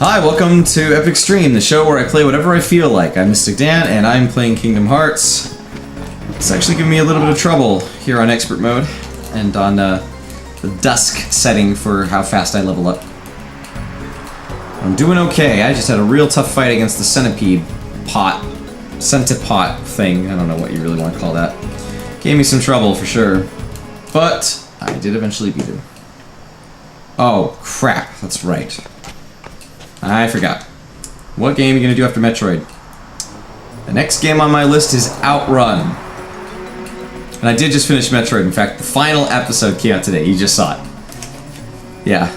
Hi, welcome to EpochStream, the show where I play whatever I feel like. I'm MystikDan, and I'm playing Kingdom Hearts. It's actually giving me a little bit of trouble here on Expert Mode, and on the Dusk setting for how fast I level up. I'm doing okay. I just had a real tough fight against the centipede centipot thing. I don't know what you really want to call that. Gave me some trouble for sure, but I did eventually beat him. Oh, crap. That's right. I forgot. What game are you going to do after Metroid? The next game on my list is Outrun. And I did just finish Metroid. In fact, the final episode came out today. You just saw it. Yeah.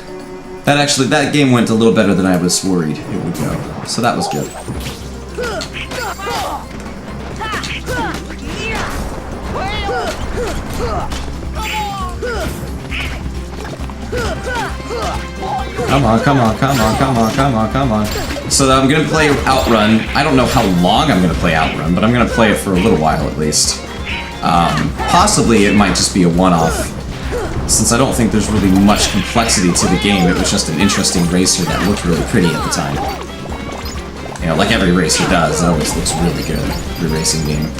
That game went a little better than I was worried it would go. So that was good. Come on, come on, come on, come on, come on, come on. So I'm gonna play Outrun. I don't know how long I'm gonna play Outrun, but I'm gonna play it for a little while at least. Possibly it might just be a one-off, since I don't think there's really much complexity to the game. It was just an interesting racer that looked really pretty at the time. You know, like every racer does, it always looks really good, every racing game.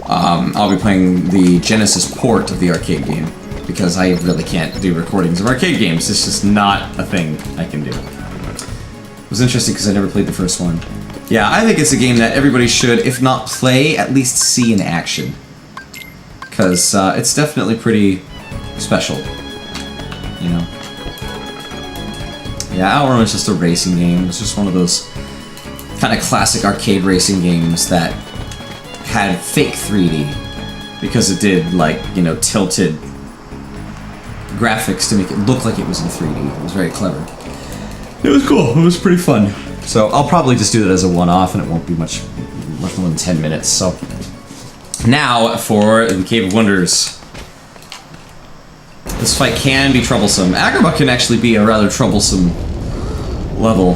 I'll be playing the Genesis port of the arcade game, because I really can't do recordings of arcade games. It's just not a thing I can do. It was interesting because I never played the first one. Yeah, I think it's a game that everybody should, if not play, at least see in action. Because it's definitely pretty special, you know? Yeah, Outrun is just a racing game. It's just one of those kind of classic arcade racing games that had fake 3D. Because it did, like, you know, tilted graphics to make it look like it was in 3D. It was very clever. It was cool. It was pretty fun. So I'll probably just do that as a one-off, and it won't be much more than 10 minutes. So now for the Cave of Wonders. This fight can be troublesome. Agrabah can actually be a rather troublesome level,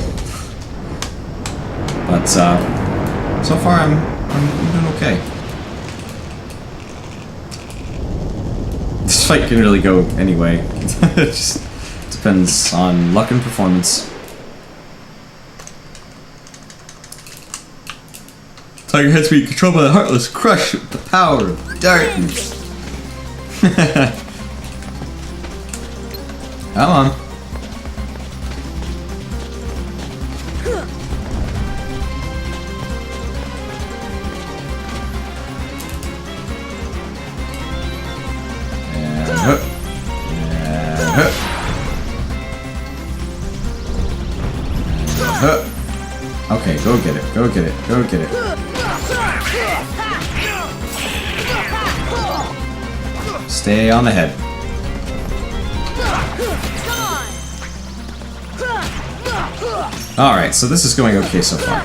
but so far I'm doing okay. This fight can really go anyway. It just depends on luck and performance. Tiger Head's being controlled by the Heartless, crush with the power of darkness. Come on. Okay, go get it, go get it, go get it. Stay on the head. Alright, so this is going okay so far.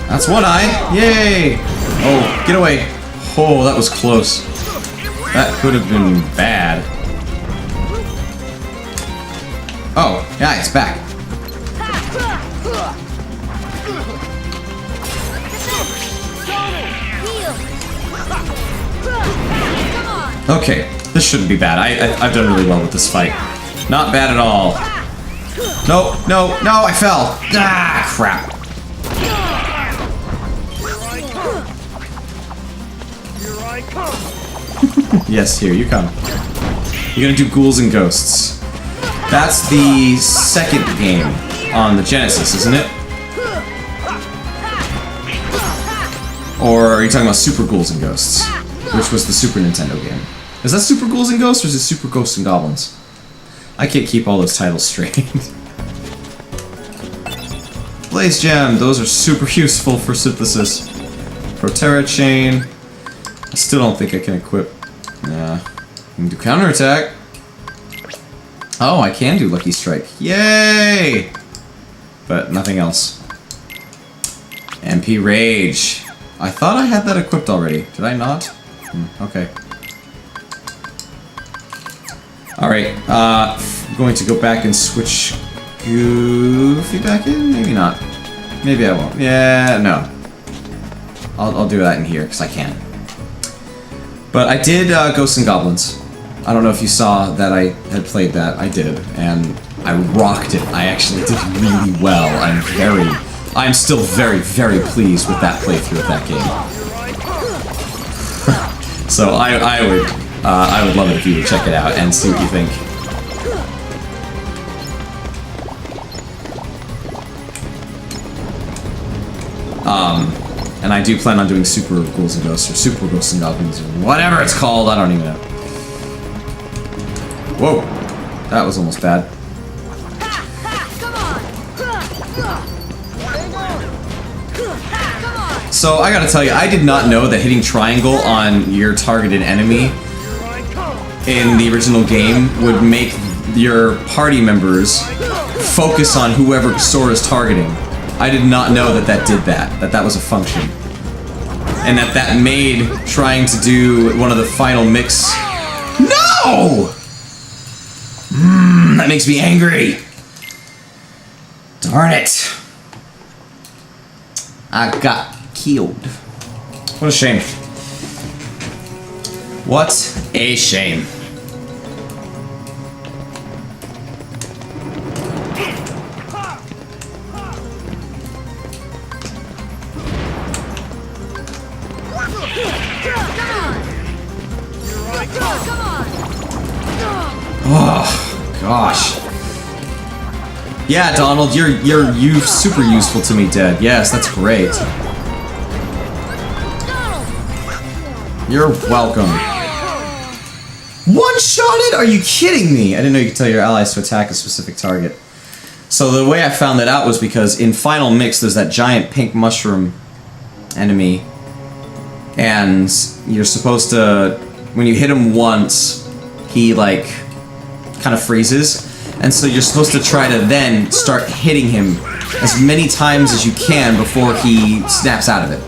That's one eye! Yay! Oh, get away! Oh, that was close. That could have been bad. Oh, yeah, it's back. Okay, this shouldn't be bad. I've done really well with this fight. Not bad at all. No, no, no, I fell! Ah, crap. Yes, here you come. You're gonna do Ghouls and Ghosts. That's the second game on the Genesis, isn't it? Or are you talking about Super Ghouls and Ghosts, which was the Super Nintendo game? Is that Super Ghouls and Ghosts, or is it Super Ghosts and Goblins? I can't keep all those titles straight. Blaze Gem, those are super useful for synthesis. Proterra Chain. I still don't think I can equip. Yeah. I can do counterattack. Oh, I can do Lucky Strike. Yay! But nothing else. MP Rage. I thought I had that equipped already. Did I not? Okay. Alright, I'm going to go back and switch Goofy back in? Maybe not. Maybe I won't. Yeah, no. I'll do that in here, because I can. But I did Ghosts and Goblins. I don't know if you saw that I had played that. I did, and I rocked it. I actually did really well. I'm still very, very pleased with that playthrough of that game. So I would love it if you would check it out and see what you think. And I do plan on doing Super Ghouls and Ghosts, or Super Ghosts and Goblins, or whatever it's called, I don't even know. Whoa! That was almost bad. So, I gotta tell you, I did not know that hitting triangle on your targeted enemy in the original game would make your party members focus on whoever Sora is targeting. I did not know that that did that. That was a function. And that made trying to do one of the final mix... No! That makes me angry. Darn it. I got killed. What a shame. What a shame. Oh, gosh. Yeah, Donald, you're super useful to me, Dead. Yes, that's great. You're welcome. One-shotted? Are you kidding me? I didn't know you could tell your allies to attack a specific target. So the way I found that out was because in Final Mix there's that giant pink mushroom enemy, and you're supposed to, when you hit him once, he like kind of freezes, and so you're supposed to try to then start hitting him as many times as you can before he snaps out of it.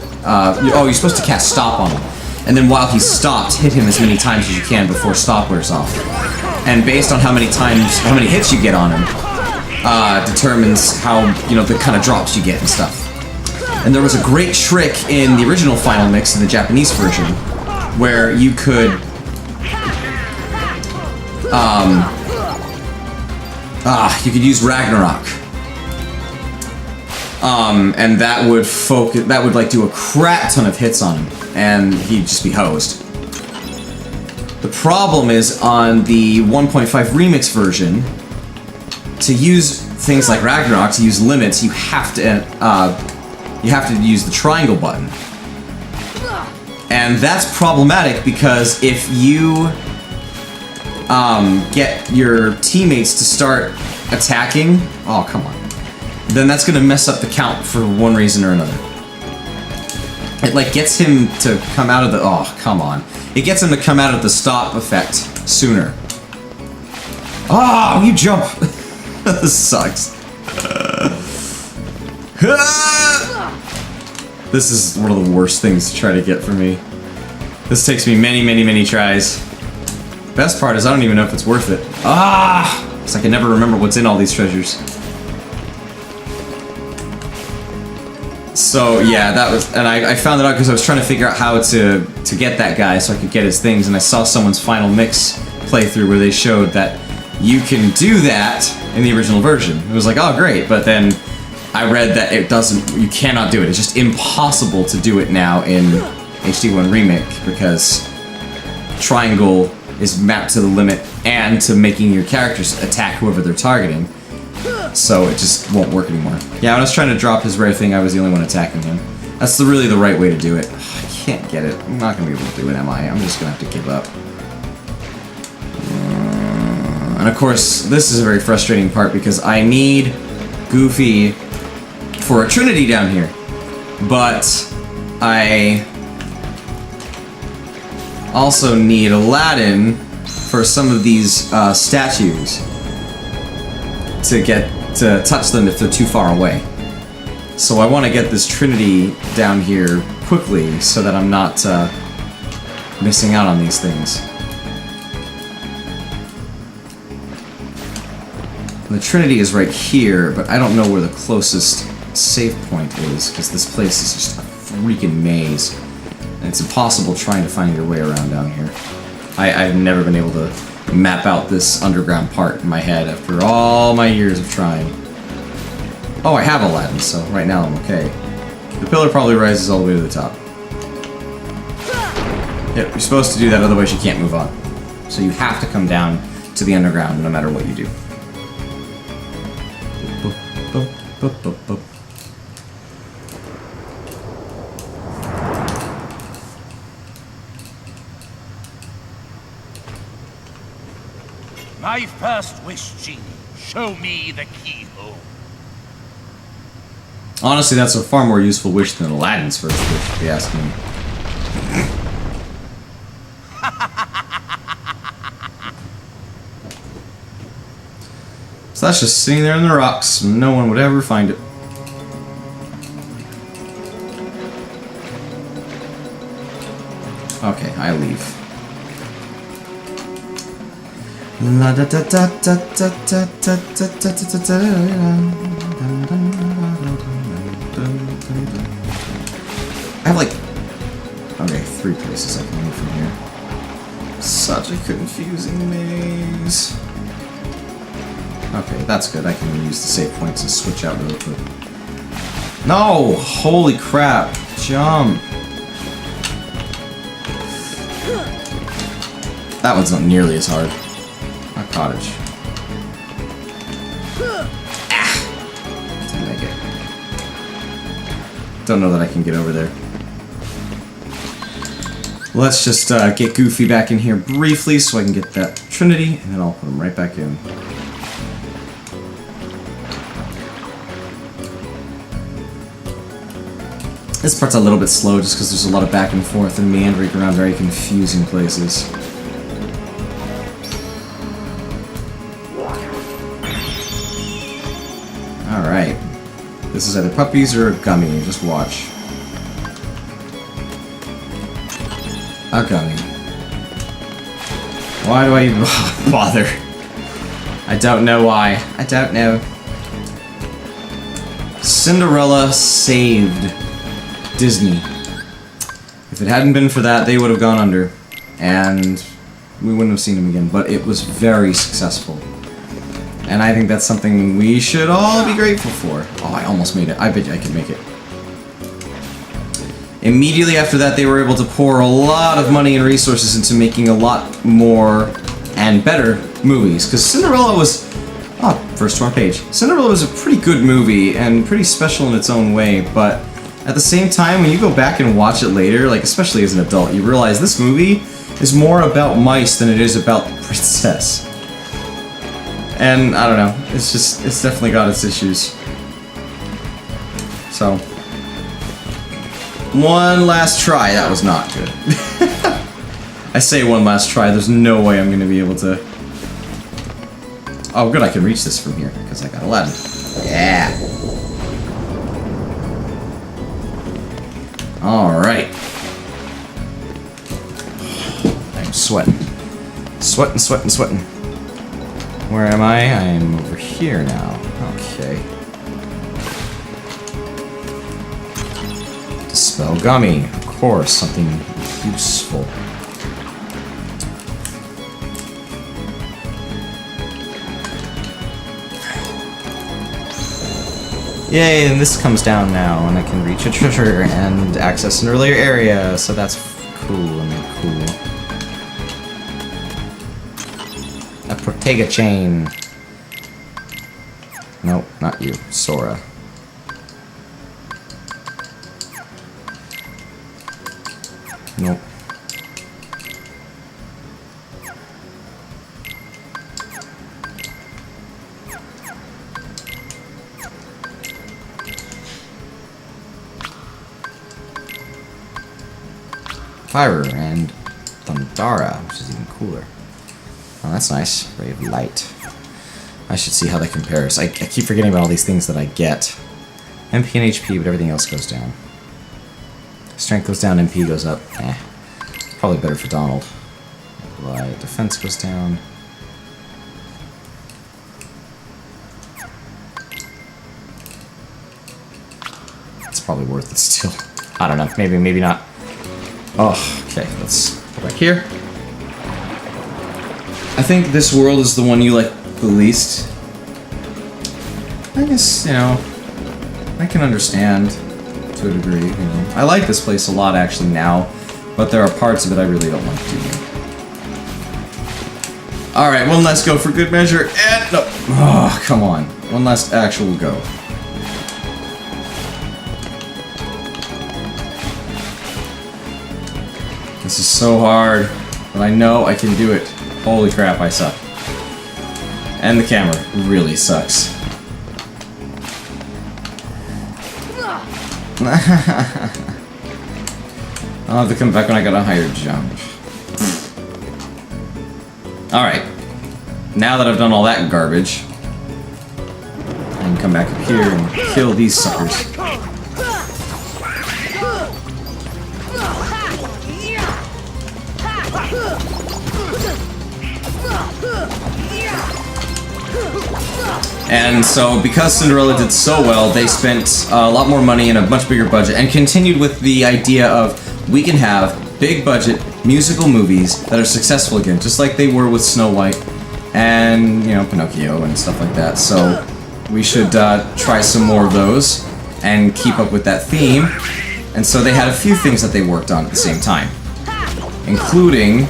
You're supposed to cast Stop on him, and then while he's stopped, hit him as many times as you can before Stop wears off. And based on how many hits you get on him, determines how, the kind of drops you get and stuff. And there was a great trick in the original Final Mix in the Japanese version, where you could you could use Ragnarok. And that would like do a crap ton of hits on him, and he'd just be hosed. The problem is on the 1.5 remix version, to use things like Ragnarok, to use limits, you have to use the triangle button. And that's problematic because if you get your teammates to start attacking, oh come on, then that's gonna mess up the count for one reason or another. It like gets him to come out of the, oh come on, it gets him to come out of the stop effect sooner. Oh, you jump. This sucks. This is one of the worst things to try to get for me. This takes me many, many, many tries. Best part is I don't even know if it's worth it. Because I can never remember what's in all these treasures. So yeah, that was, and I found it out because I was trying to figure out how to get that guy so I could get his things, and I saw someone's Final Mix playthrough where they showed that you can do that in the original version. It was like, oh great, but then I read that you cannot do it. It's just impossible to do it now in HD1 Remake because triangle is mapped to the limit and to making your characters attack whoever they're targeting. So it just won't work anymore. Yeah, when I was trying to drop his rare thing, I was the only one attacking him. That's really the right way to do it. I can't get it. I'm not going to be able to do it, am I? I'm just going to have to give up. And of course, this is a very frustrating part because I need Goofy for a Trinity down here. But I also need Aladdin for some of these statues to touch them if they're too far away. So I want to get this Trinity down here quickly so that I'm not missing out on these things. And the Trinity is right here, but I don't know where the closest save point is, because this place is just a freaking maze. And it's impossible trying to find your way around down here. I've never been able to map out this underground part in my head after all my years of trying. Oh, I have Aladdin, so right now I'm okay. The pillar probably rises all the way to the top. Yep, you're supposed to do that, otherwise you can't move on. So you have to come down to the underground no matter what you do. My first wish, Genie. Show me the keyhole. Honestly, that's a far more useful wish than Aladdin's first wish, if you ask me. So that's just sitting there in the rocks. No one would ever find it. Okay, I leave. La da da da da da da da da da da da. I have like, okay, 3 places I can move from here. Such a confusing maze. Okay, that's good. I can use the save points and switch out really quick. No! Holy crap! Jump! That one's not nearly as hard. A cottage. Ah! Didn't make it. Don't know that I can get over there. Let's just get Goofy back in here briefly so I can get that Trinity, and then I'll put him right back in. This part's a little bit slow just because there's a lot of back and forth and meandering around very confusing places. Alright. This is either puppies or a gummy, just watch. A gummy. Why do I even bother? I don't know why. I don't know. Cinderella saved Disney. If it hadn't been for that, they would have gone under, and we wouldn't have seen them again, but it was very successful. And I think that's something we should all be grateful for. Oh, I almost made it. I bet you I could make it. Immediately after that, they were able to pour a lot of money and resources into making a lot more and better movies, because Cinderella was... Oh, first to our page. Cinderella was a pretty good movie, and pretty special in its own way, but at the same time, when you go back and watch it later, like especially as an adult, you realize this movie is more about mice than it is about the princess. And I don't know, it's definitely got its issues. So, one last try, that was not good. I say one last try, there's no way I'm going to be able to... Oh good, I can reach this from here, because I got Aladdin. Yeah! Alright. I'm sweating. Sweating, sweating, sweating. Where am I? I'm over here now. Okay. Dispel gummy. Of course, something useful. Yay, and this comes down now, and I can reach a treasure and access an earlier area, so that's cool and cool. A Protega chain. Nope, not you. Sora. Nope. Fire and Thundara, which is even cooler. Oh, that's nice. Ray of Light. I should see how that compares. I keep forgetting about all these things that I get. MP and HP, but everything else goes down. Strength goes down, MP goes up. Eh. Probably better for Donald. Light. Defense goes down. probably worth it still. I don't know. Maybe, maybe not. Oh, okay. Let's go back here. I think this world is the one you like the least. I guess, you know, I can understand to a degree, you know. I like this place a lot actually now, but there are parts of it I really don't like to do. Alright, one last go for good measure, and no. Oh, come on. One last actual go. This is so hard, but I know I can do it. Holy crap, I suck. And the camera really sucks. I'll have to come back when I got a higher jump. Alright. Now that I've done all that garbage, I can come back up here and kill these suckers. And so, because Cinderella did so well, they spent a lot more money and a much bigger budget, and continued with the idea of we can have big budget musical movies that are successful again, just like they were with Snow White and, you know, Pinocchio and stuff like that. So we should try some more of those and keep up with that theme. And so they had a few things that they worked on at the same time, including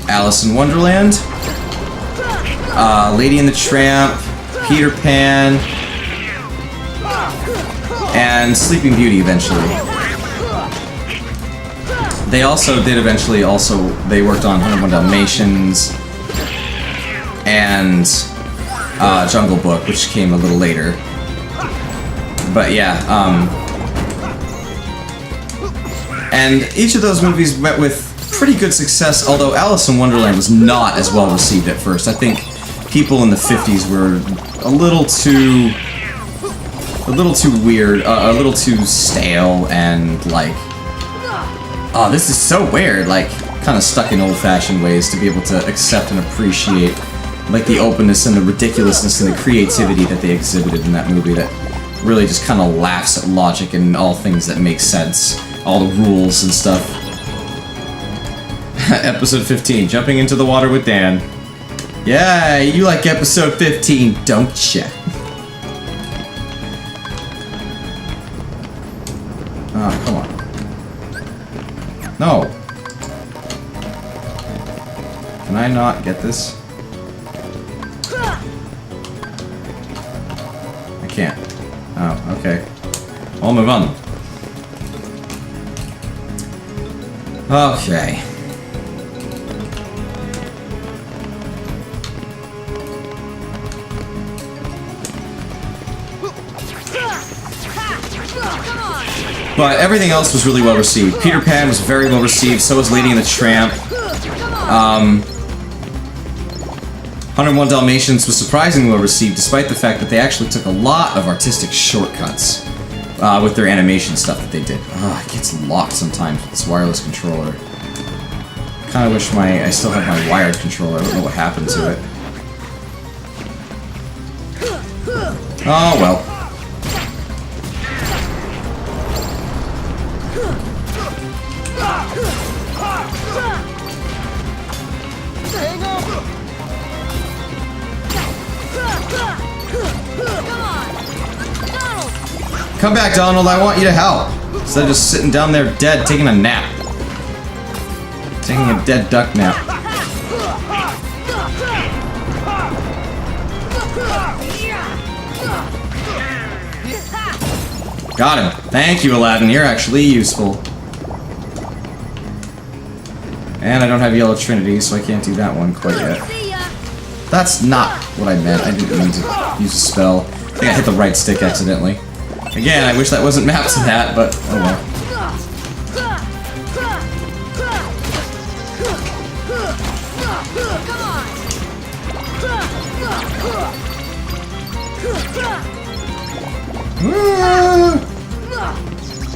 Alice in Wonderland, Lady and the Tramp, Peter Pan, and Sleeping Beauty eventually. They also did eventually they worked on 101 Dalmatians and Jungle Book, which came a little later. But yeah, and each of those movies met with pretty good success, although Alice in Wonderland was not as well received at first. I think people in the 50s were a little too weird, a little too stale, and like, oh, this is so weird, like, kind of stuck in old-fashioned ways to be able to accept and appreciate, like, the openness and the ridiculousness and the creativity that they exhibited in that movie that really just kind of laughs at logic and all things that make sense, all the rules and stuff. Episode 15, Jumping into the Water with Dan. Yeah, you like episode 15, don't ya? Oh, come on. No. Can I not get this? I can't. Oh, okay. I'll move on. Okay. But everything else was really well received. Peter Pan was very well received, so was Lady and the Tramp. 101 Dalmatians was surprisingly well received, despite the fact that they actually took a lot of artistic shortcuts with their animation stuff that they did. It gets locked sometimes with this wireless controller. Kind of wish I still have my wired controller. I don't know what happened to it. Oh well. Come back, Donald, I want you to help. Instead of just sitting down there dead, taking a nap. Taking a dead duck nap. Got him. Thank you, Aladdin. You're actually useful. And I don't have Yellow Trinity, so I can't do that one quite yet. That's not what I meant. I didn't mean to use a spell. I think I hit the right stick accidentally. Again, I wish that wasn't mapped to that, but oh well.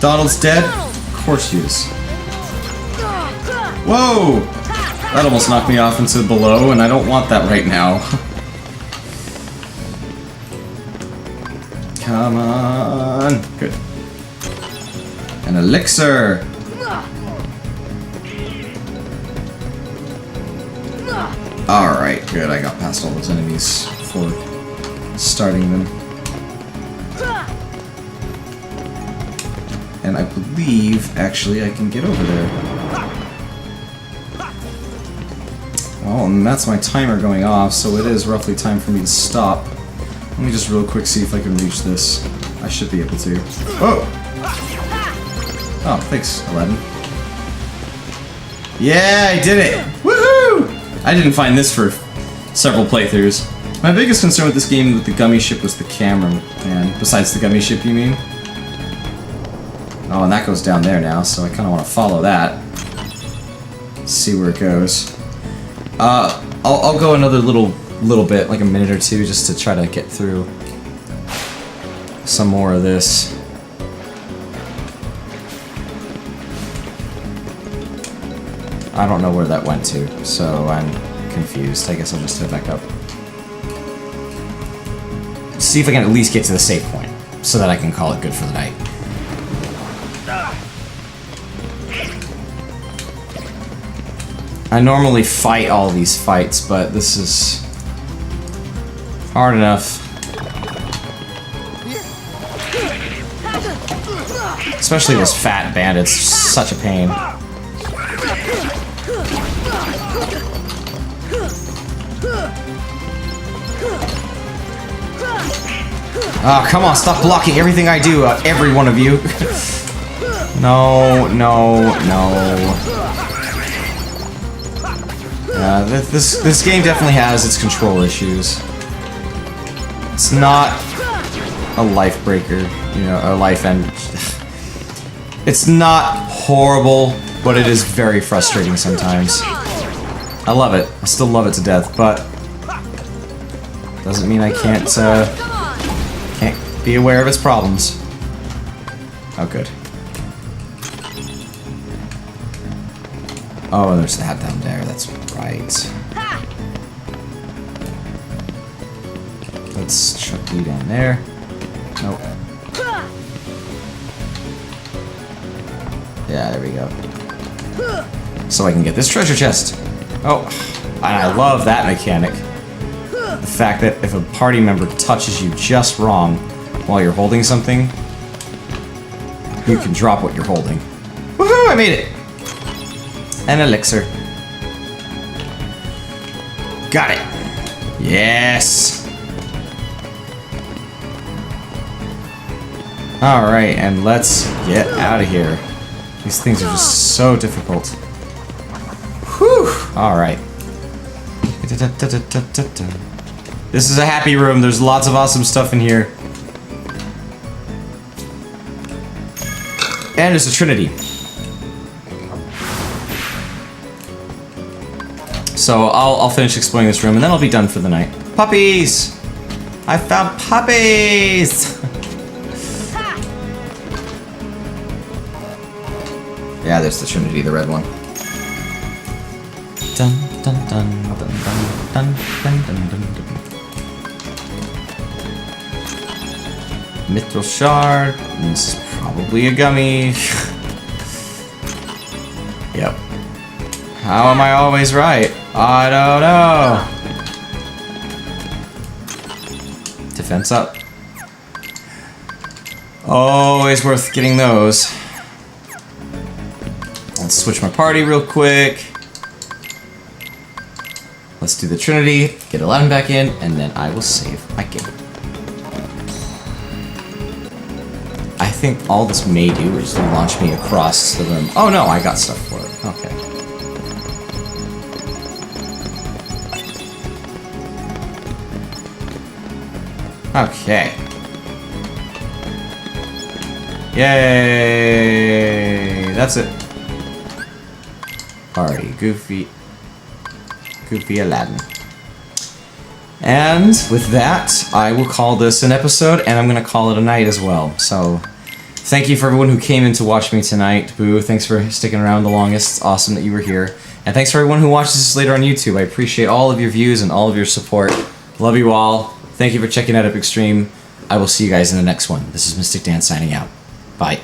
Donald's dead? Of course he is. Whoa! That almost knocked me off into below, and I don't want that right now. Come on. Good. An elixir! Alright, good. I got past all those enemies before starting them. And I believe, actually, I can get over there. Oh, and that's my timer going off, so it is roughly time for me to stop. Let me just real quick see if I can reach this. I should be able to. Oh! Oh, thanks, Aladdin. Yeah, I did it! Woohoo! I didn't find this for several playthroughs. My biggest concern with this game with the gummy ship was the camera, man. Besides the gummy ship, you mean? Oh, and that goes down there now, so I kind of want to follow that. See where it goes. I'll go another little bit, like a minute or two, just to try to get through some more of this. I don't know where that went to, so I'm confused. I guess I'll just head back up. See if I can at least get to the save point, so that I can call it good for the night. I normally fight all these fights, but this is hard enough. Especially those fat bandits, such a pain. Oh, come on, stop blocking everything I do, every one of you. No, no, no. This game definitely has its control issues. It's not a life breaker, you know, a life end. It's not horrible, but it is very frustrating sometimes. I love it. I still love it to death, but doesn't mean I can't be aware of its problems. Oh, good. Oh, there's that down there. That's right. Let's chuck you down there. Nope. Yeah, there we go. So I can get this treasure chest. Oh, and I love that mechanic. The fact that if a party member touches you just wrong while you're holding something, you can drop what you're holding. Woohoo! I made it! An elixir. Got it! Yes! Alright, and let's get out of here. These things are just so difficult. Whew! Alright. This is a happy room. There's lots of awesome stuff in here. And there's a trinity. So I'll finish exploring this room and then I'll be done for the night. Puppies! I found puppies! Yeah, there's the trinity, the red one. Dun dun dun dun dun dun dun dun dun. Mithril shard. This is probably a gummy. Yep. How am I always right? I don't know. Defense up. Always worth getting those. Let's switch my party real quick. Let's do the Trinity, get 11 back in, and then I will save my game. I think all this may do is launch me across the room. Oh no, I got stuff for it. Okay. Okay. Yay! That's it. Party. Goofy Aladdin. And with that, I will call this an episode, and I'm going to call it a night as well. So, thank you for everyone who came in to watch me tonight. Boo, thanks for sticking around the longest. It's awesome that you were here. And thanks for everyone who watches this later on YouTube. I appreciate all of your views and all of your support. Love you all. Thank you for checking out EpochStream. I will see you guys in the next one. This is MystikDan signing out. Bye.